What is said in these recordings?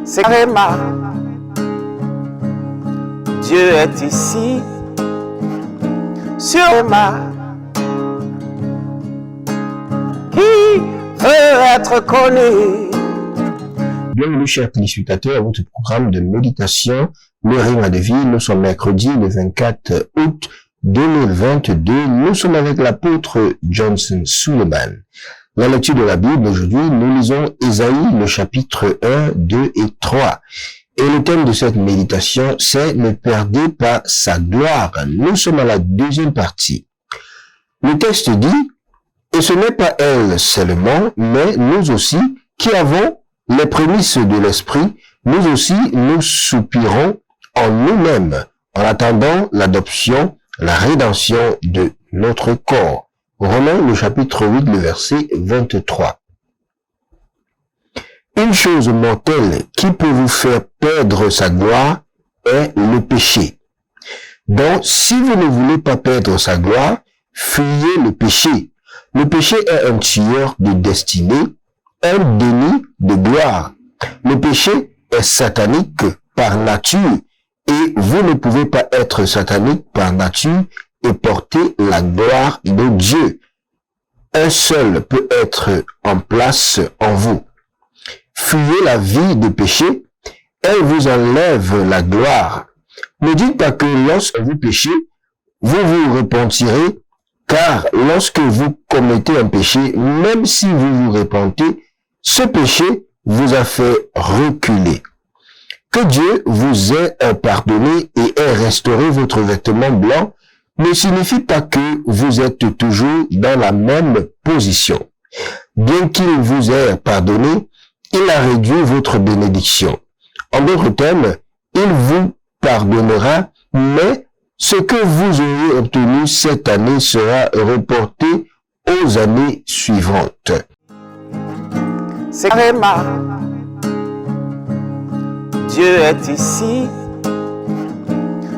c'est Réma. Dieu est ici, sur Réma, qui veut être connu. Bienvenue, chers téléspectateurs, à votre programme de méditation, le Réma de vie. Nous sommes mercredi, le 24 août 2022. Nous sommes avec l'apôtre Johnson Suleiman. La lecture de la Bible aujourd'hui, nous lisons Ésaïe, le chapitre 1, 2 et 3. Et le thème de cette méditation, c'est « Ne perdez pas sa gloire ». Nous sommes à la deuxième partie. Le texte dit « Et ce n'est pas elle seulement, mais nous aussi, qui avons les prémices de l'esprit, nous aussi, nous soupirons en nous-mêmes, en attendant l'adoption, la rédemption de notre corps. » Romains, le chapitre 8, le verset 23. Une chose mortelle qui peut vous faire perdre sa gloire est le péché. Donc, si vous ne voulez pas perdre sa gloire, fuyez le péché. Le péché est un tueur de destinée, un déni de gloire. Le péché est satanique par nature et vous ne pouvez pas être satanique par nature et porter la gloire de Dieu. Un seul peut être en place en vous. Fuyez la vie de péché, elle vous enlève la gloire. Ne dites pas que lorsque vous péchez, vous vous repentirez, car lorsque vous commettez un péché, même si vous vous repentez, ce péché vous a fait reculer. Que Dieu vous ait pardonné et ait restauré votre vêtement blanc ne signifie pas que vous êtes toujours dans la même position. Bien qu'il vous ait pardonné, il a réduit votre bénédiction. En d'autres termes, il vous pardonnera, mais ce que vous aurez obtenu cette année sera reporté aux années suivantes. C'est Réma. Dieu est ici,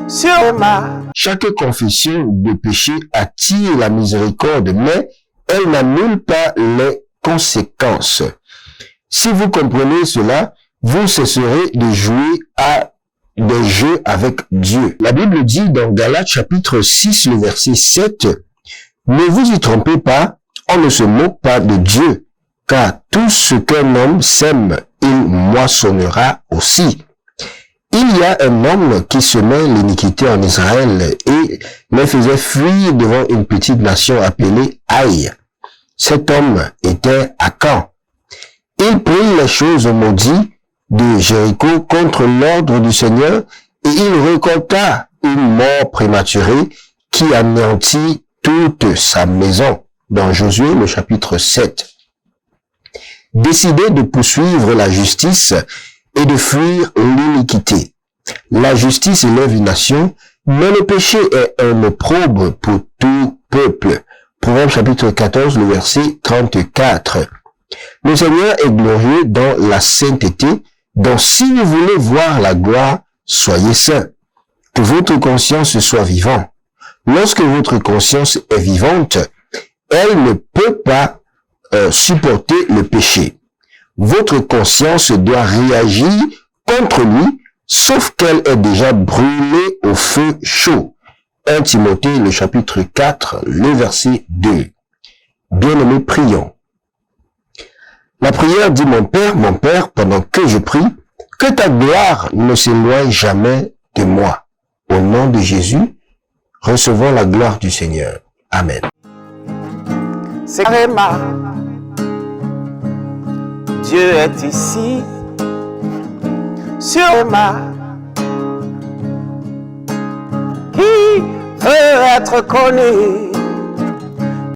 sur Réma. Chaque confession de péché attire la miséricorde, mais elle n'annule pas les conséquences. Si vous comprenez cela, vous cesserez de jouer à des jeux avec Dieu. La Bible dit dans Galates chapitre 6, le verset 7, « Ne vous y trompez pas, on ne se moque pas de Dieu, car tout ce qu'un homme sème, il moissonnera aussi. » Il y a un homme qui semait l'iniquité en Israël et les faisait fuir devant une petite nation appelée Haï. Cet homme était Akan. Il prit les choses maudites de Jéricho contre l'ordre du Seigneur et il récolta une mort prématurée qui anéantit toute sa maison. Dans Josué, le chapitre 7. Décidez de poursuivre la justice et de fuir l'iniquité. La justice élève une nation, mais le péché est un opprobre pour tout peuple. Proverbe chapitre 14, le verset 34. Le Seigneur est glorieux dans la sainteté, donc si vous voulez voir la gloire, soyez saints. Que votre conscience soit vivante. Lorsque votre conscience est vivante, elle ne peut pas supporter le péché. Votre conscience doit réagir contre lui, sauf qu'elle est déjà brûlée au feu chaud. 1 Timothée, le chapitre 4, le verset 2. Bien-aimés, prions. La prière dit, mon Père, pendant que je prie, que ta gloire ne s'éloigne jamais de moi. Au nom de Jésus, recevons la gloire du Seigneur. Amen. C'est Réma. Dieu est ici, sur Réma, qui veut être connu.